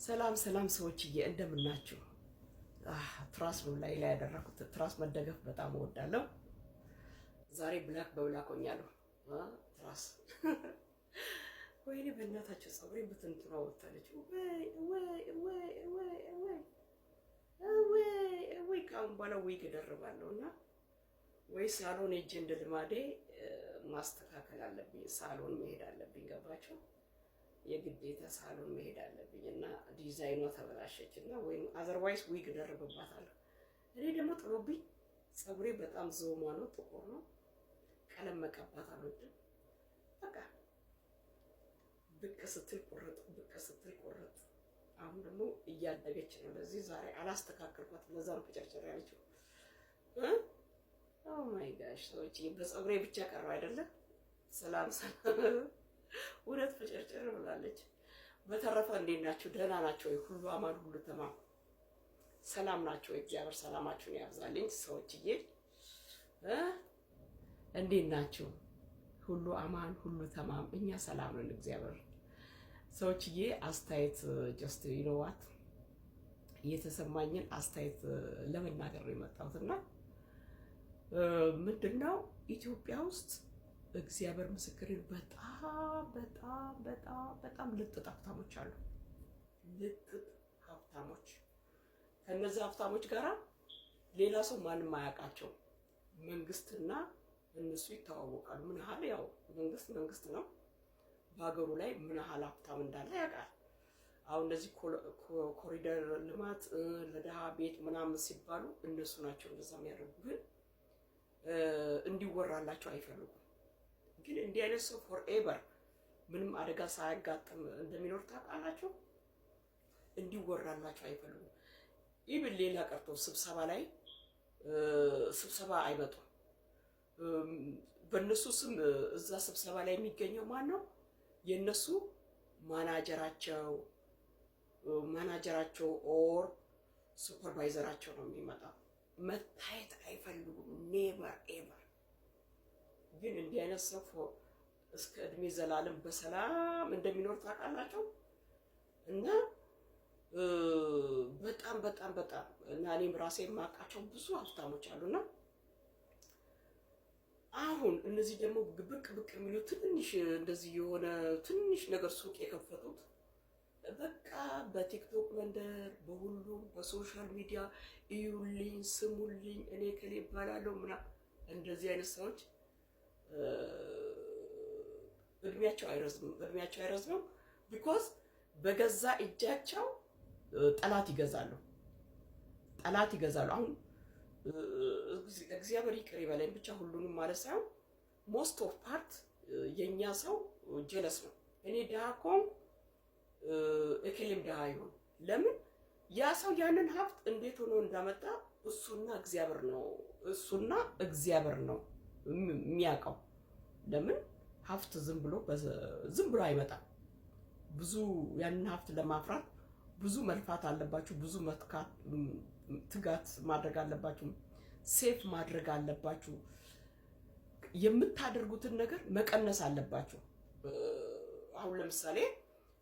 ሰላም ሰላም ሰዎችዬ እንደምናችሁ። ትራስ ነው ላይ ያደረኩት። ትራስ መደገፍ በጣም እወዳለሁ። ዛሬ ብላክ በብላክ ሆኛለሁ። ትራስ ወይኔ በእናታችሁ ፀጉሬን በትንትኗ ወጣለች። ወይ ካሁን በኋላ ዊግ እደርባለሁ እና ወይ ሳሎን ሄጄ እንደ ልማዴ ማስተካከል አለብኝ። ሳሎን መሄድ አለብኝ። ገባችሁ? የግዴታ ሳሎን መሄድ አለብኝ እና ዲዛይኗ ተበላሸች እና ወይም አዘርዋይስ ዊግ እደርብባታለሁ። እኔ ደግሞ ጥሎብኝ ፀጉሬ በጣም ዞማ ነው፣ ጥቁር ነው። ቀለም መቀባት አልወድም። በቃ ብቅ ስትል ቁርጥ፣ ብቅ ስትል ቁርጥ። አሁን ደግሞ እያደገች ነው። ለዚህ ዛሬ አላስተካከልኳት። ለዛ ነው ቁጭርጭር ያለችው። ኦ ማይ ጋሽ ሰዎች በፀጉሬ ብቻ ቀረው አይደለም። ሰላም ሰላም እውነት ፍጭርጭር ብላለች። በተረፈ እንዴት ናችሁ? ደህና ናቸው ወይ? ሁሉ አማን፣ ሁሉ ተማም፣ ሰላም ናቸው ወይ? እግዚአብሔር ሰላማችሁን ያብዛልኝ ሰዎችዬ። እንዴት ናችሁ? ሁሉ አማን፣ ሁሉ ተማም፣ እኛ ሰላም ነን እግዚአብሔር። ሰዎችዬ አስተያየት ጀስት ይኖዋት እየተሰማኝን አስተያየት ለመናገር ነው የመጣሁትና ምንድነው ኢትዮጵያ ውስጥ እግዚአብሔር ምስክርን በጣም በጣም በጣም በጣም ልጥጥ ሀብታሞች አሉ። ልጥጥ ሀብታሞች። ከነዚህ ሀብታሞች ጋራ ሌላ ሰው ማንም አያውቃቸው። መንግስትና እነሱ ይተዋወቃሉ። ምን ያህል ያው መንግስት ነው። በሀገሩ ላይ ምን ያህል ሀብታም እንዳለ ያውቃል። አሁን እነዚህ ኮሪደር ልማት ለድሃ ቤት ምናምን ሲባሉ እነሱ ናቸው እንደዛ የሚያደርጉ። ግን እንዲወራላቸው አይፈልጉም። ግን እንዲህ አይነት ሰው ፎርኤቨር ምንም አደጋ ሳያጋጥም እንደሚኖር ታውቃላችሁ። እንዲወራላቸው አይፈልጉም። ኢቭን ሌላ ቀርቶ ስብሰባ ላይ ስብሰባ አይመጡም። በእነሱ ስም እዛ ስብሰባ ላይ የሚገኘው ማን ነው? የእነሱ ማናጀራቸው ኦር ሱፐርቫይዘራቸው ነው የሚመጣው። መታየት አይፈልጉም። ኔቨር ኤቨር። ግን እንዲህ አይነት ሰው እስከ እድሜ ዘላለም በሰላም እንደሚኖር ታውቃላችሁ። እና በጣም በጣም በጣም እና እኔም ራሴ የማውቃቸው ብዙ ሀብታሞች አሉና አሁን እነዚህ ደግሞ ብቅ የሚሉ ትንሽ እንደዚህ የሆነ ትንሽ ነገር ሱቅ የከፈቱት በቃ በቲክቶክ መንደር በሁሉም በሶሻል ሚዲያ እዩልኝ፣ ስሙልኝ፣ እኔ ከሌ ይባላለሁ ምናምን እንደዚህ አይነት ሰዎች እድሜያቸው አይረዝምም። ቢኮዝ በገዛ እጃቸው ጠላት ይገዛሉ። አሁን እግዚአብሔር ይቅር ይበለኝ ብቻ ሁሉንም ማለት ሳይሆን ሞስት ኦፍ ፓርት የኛ ሰው ጀለስ ነው። እኔ ድሃ ከሆንኩ እከሌም ድሃ ይሁን። ለምን ያ ሰው ያንን ሀብት እንዴት ሆኖ እንዳመጣ እሱና እግዚአብሔር ነው የሚያውቀው። ለምን ሀብት ዝም ብሎ አይመጣም። ብዙ ያንን ሀብት ለማፍራት ብዙ መልፋት አለባችሁ። ብዙ ትጋት ማድረግ አለባችሁ። ሴፍ ማድረግ አለባችሁ። የምታደርጉትን ነገር መቀነስ አለባችሁ። አሁን ለምሳሌ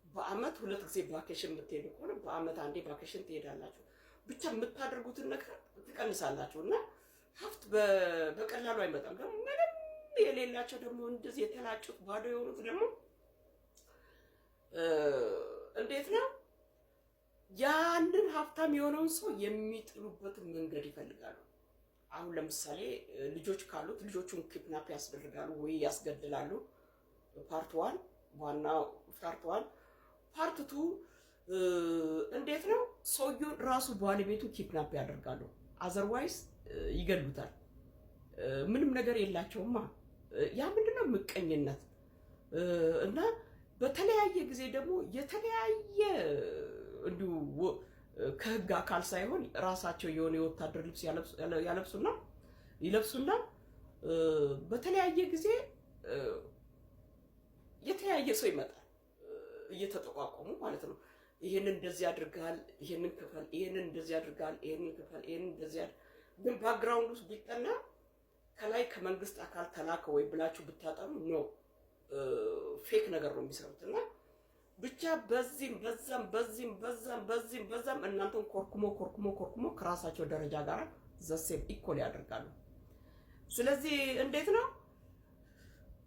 በአመት 2 ጊዜ ቫኬሽን የምትሄዱ ከሆነ በአመት አንዴ ቫኬሽን ትሄዳላችሁ። ብቻ የምታደርጉትን ነገር ትቀንሳላችሁ እና ሀብት በቀላሉ አይመጣም። ደግሞ ምንም የሌላቸው ደግሞ እንደዚህ የተላጩት ባዶ የሆኑት ደግሞ እንዴት ነው ያንን ሀብታም የሆነውን ሰው የሚጥሉበትን መንገድ ይፈልጋሉ። አሁን ለምሳሌ ልጆች ካሉት ልጆቹን ኪድናፕ ያስደርጋሉ ወይ ያስገድላሉ። ፓርት 1 ዋናው ፓርት 1 ፓርት 2 እንዴት ነው ሰውየውን ራሱ ባለቤቱ ኪድናፕ ያደርጋሉ። አዘርዋይስ ይገሉታል። ምንም ነገር የላቸውማ። ያ ምንድነው? ምቀኝነት እና በተለያየ ጊዜ ደግሞ የተለያየ እንዲሁ ከህግ አካል ሳይሆን ራሳቸው የሆነ የወታደር ልብስ ይለብሱና በተለያየ ጊዜ የተለያየ ሰው ይመጣል እየተጠቋቆሙ ማለት ነው። ይሄንን እንደዚህ አድርጋል፣ ይሄንን ክፈል፣ ይሄንን እንደዚህ አድርጋል፣ ይሄንን ክፈል፣ ይሄንን እንደዚህ ግን ባክግራውንድ ውስጥ ቢጠና ከላይ ከመንግስት አካል ተላከ ወይ ብላችሁ ብታጠኑ ነው ፌክ ነገር ነው የሚሰሩት እና ብቻ በዚህም እናንተን ኮርኩሞ ከራሳቸው ደረጃ ጋር ዘሴም ኢኮል ያደርጋሉ። ስለዚህ እንዴት ነው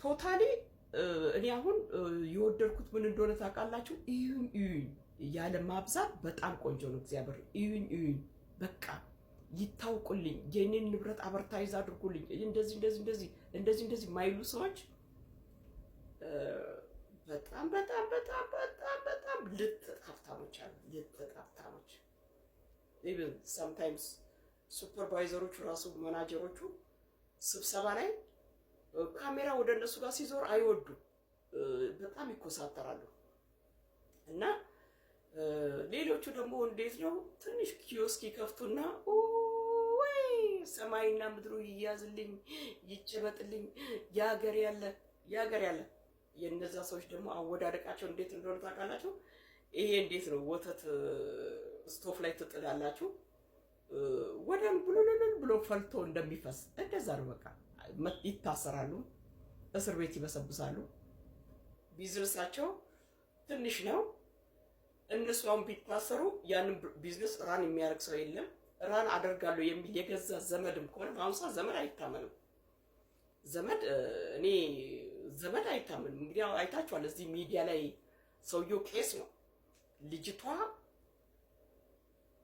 ቶታሊ እኔ አሁን የወደድኩት ምን እንደሆነ ታውቃላችሁ? እዩኝ ያለ ማብዛት በጣም ቆንጆ ነው። እግዚአብሔር እዩኝ በቃ ይታውቁልኝ፣ የኔን ንብረት አበርታይዝ አድርጉልኝ፣ እንደዚህ ማይሉ ሰዎች በጣም ልጥ ሀብታሞች አሉ። ልጥ ሀብታሞች ኢቭን ሰምታይምስ ሱፐርቫይዘሮቹ ራሱ ማናጀሮቹ ስብሰባ ላይ ካሜራ ወደ እነሱ ጋር ሲዞር አይወዱም፣ በጣም ይኮሳተራሉ። እና ሌሎቹ ደግሞ እንዴት ነው ትንሽ ኪዮስክ ይከፍቱና ወይ ሰማይና ምድሩ ይያዝልኝ ይጨበጥልኝ ያገር ያለ የነዛ ሰዎች ደግሞ አወዳደቃቸው እንዴት እንደሆነ ታውቃላችሁ? ይሄ እንዴት ነው ወተት ስቶፍ ላይ ትጥላላችሁ ወደም ብሎ ፈልቶ እንደሚፈስ እንደዛ ነው። በቃ ይታሰራሉ፣ እስር ቤት ይበሰብሳሉ። ቢዝነሳቸው ትንሽ ነው። እነሱ አሁን ቢታሰሩ ያንን ቢዝነስ ራን የሚያደርግ ሰው የለም። ራን አደርጋለሁ የሚል የገዛ ዘመድም ከሆነ በአሁኑ ሰዓት ዘመድ አይታመንም። ዘመድ አይታመንም። እንግዲህ አይታችኋል፣ እዚህ ሚዲያ ላይ ሰውየው ቄስ ነው። ልጅቷ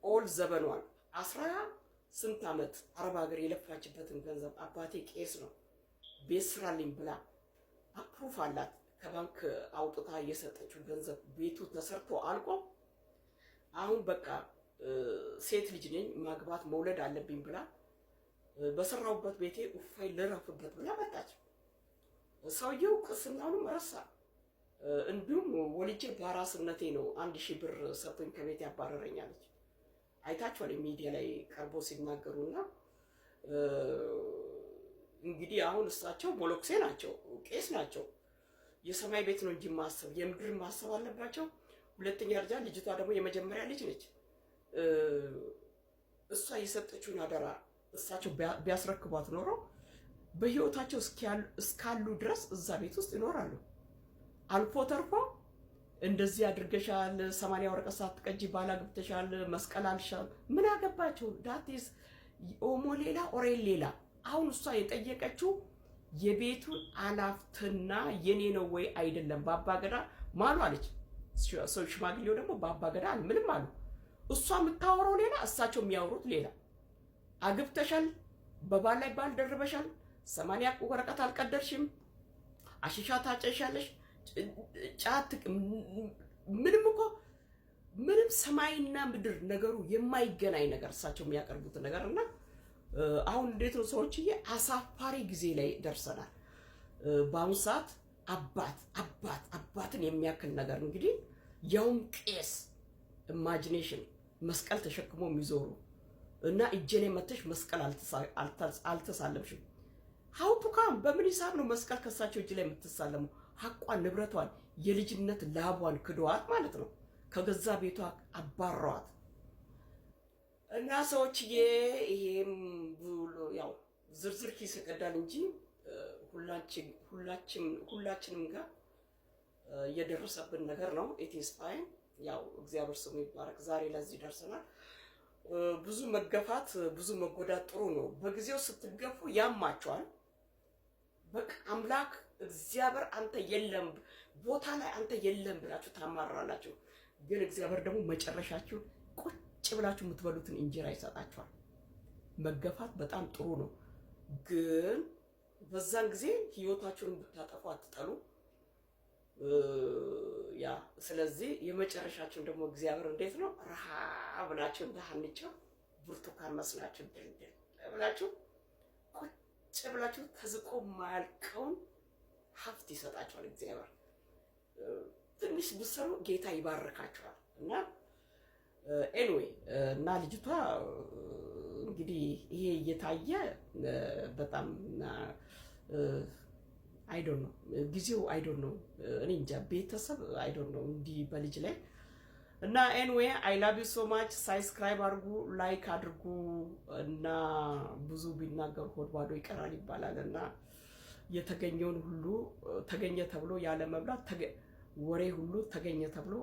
ኦል ዘበኗን 18 ዓመት አረብ ሀገር የለፋችበትን ገንዘብ አባቴ ቄስ ነው ቤት ስራልኝ ብላ አፕሩፍ አላት ከባንክ አውጥታ እየሰጠችው ገንዘብ ቤቱ ተሰርቶ አልቆ አሁን በቃ ሴት ልጅ ነኝ ማግባት መውለድ አለብኝ ብላ በሰራውበት ቤቴ ኡፋይ ልረፍበት ብላ መጣች። ሰውየው ቅስናውንም ረሳ። እንዲሁም ወልጄ በአራስነቴ ነው 1000 ብር ሰጥቶኝ ከቤት ያባረረኛለች። አይታችኋል ሚዲያ ላይ ቀርቦ ሲናገሩና እንግዲህ አሁን እሳቸው ሞሎክሴ ናቸው፣ ቄስ ናቸው። የሰማይ ቤት ነው እንጂ ማሰብ የምድር ማሰብ አለባቸው። ሁለተኛ ደረጃ ልጅቷ ደግሞ የመጀመሪያ ልጅ ነች። እሷ የሰጠችውን አደራ እሳቸው ቢያስረክቧት ኖሮ በህይወታቸው እስካሉ ድረስ እዛ ቤት ውስጥ ይኖራሉ። አልፎ ተርፎ እንደዚህ አድርገሻል፣ 80 ወረቀት ሳትቀጂ ባላግብተሻል፣ መስቀል አልሻል፣ ምን አገባቸው? ዳትስ ኦሞ ሌላ ኦሬል ሌላ። አሁን እሷ የጠየቀችው የቤቱን አላፍትና የኔ ነው ወይ አይደለም፣ በአባገዳ ማሉ አለች። ሰው ሽማግሌው ደግሞ በአባገዳ ምንም አሉ። እሷ የምታወራው ሌላ፣ እሳቸው የሚያወሩት ሌላ። አግብተሻል፣ በባል ላይ ባል ደርበሻል፣ 80 ወረቀት አልቀደርሽም፣ አሽሻ ታጨሻለሽ፣ ጫት ምንም እኮ ምንም ሰማይና ምድር ነገሩ የማይገናኝ ነገር እሳቸው የሚያቀርቡት ነገር እና አሁን እንዴት ነው ሰዎችዬ፣ አሳፋሪ ጊዜ ላይ ደርሰናል። በአሁኑ ሰዓት አባትን የሚያክል ነገር እንግዲህ ያውም ቄስ ኢማጂኔሽን መስቀል ተሸክሞ የሚዞሩ እና እጄ ላይ መተሽ መስቀል አልተሳለምሽም። ሀውቱካም በምን ሂሳብ ነው መስቀል ከሳቸው እጅ ላይ የምትሳለሙ? ሀቋን ንብረቷን የልጅነት ላቧን ክደዋት ማለት ነው። ከገዛ ቤቷ አባረዋት እና ሰዎችዬ፣ ይሄም ያው ዝርዝር ኪስ ይቀዳል እንጂ ሁላችንም ጋር የደረሰብን ነገር ነው። ኢትስ ፋይን። ያው እግዚአብሔር ስሙ ይባረክ። ዛሬ ለዚህ ደርሰናል። ብዙ መገፋት ብዙ መጎዳት ጥሩ ነው። በጊዜው ስትገፉ ያማቸዋል። በቃ አምላክ እግዚአብሔር አንተ የለም ቦታ ላይ አንተ የለም ብላችሁ ታማራላችሁ። ግን እግዚአብሔር ደግሞ መጨረሻችሁ ቁጭ ብላችሁ የምትበሉትን እንጀራ ይሰጣችኋል። መገፋት በጣም ጥሩ ነው። ግን በዛን ጊዜ ህይወታችሁን ብታጠፉ አትጠሉ። ያ ስለዚህ የመጨረሻችሁን ደግሞ እግዚአብሔር እንዴት ነው ረሃብ ብላችሁ እንዳንቸው ብርቱካን መስላችሁ ድልድል ብላችሁ ቁጭ ብላችሁ ተዝቆ ማያልቀውን ሀብት ይሰጣችኋል እግዚአብሔር። ትንሽ ብትሰሩ ጌታ ይባርካችኋል። እና ኤኒዌይ እና ልጅቷ እንግዲህ ይሄ እየታየ በጣም አይ ዶንት ኖ ጊዜው አይ ዶንት ኖ እኔ እንጃ ቤተሰብ አይ ዶንት ኖ እንዲህ በልጅ ላይ እና ኤኒዌይ አይ ላቭ ዩ ሶ ማች። ሳብስክራይብ አድርጉ፣ ላይክ አድርጉ እና ብዙ ቢናገሩ ሆድ ባዶ ይቀራል ይባላል እና የተገኘውን ሁሉ ተገኘ ተብሎ ያለ መብላት ወሬ ሁሉ ተገኘ ተብሎ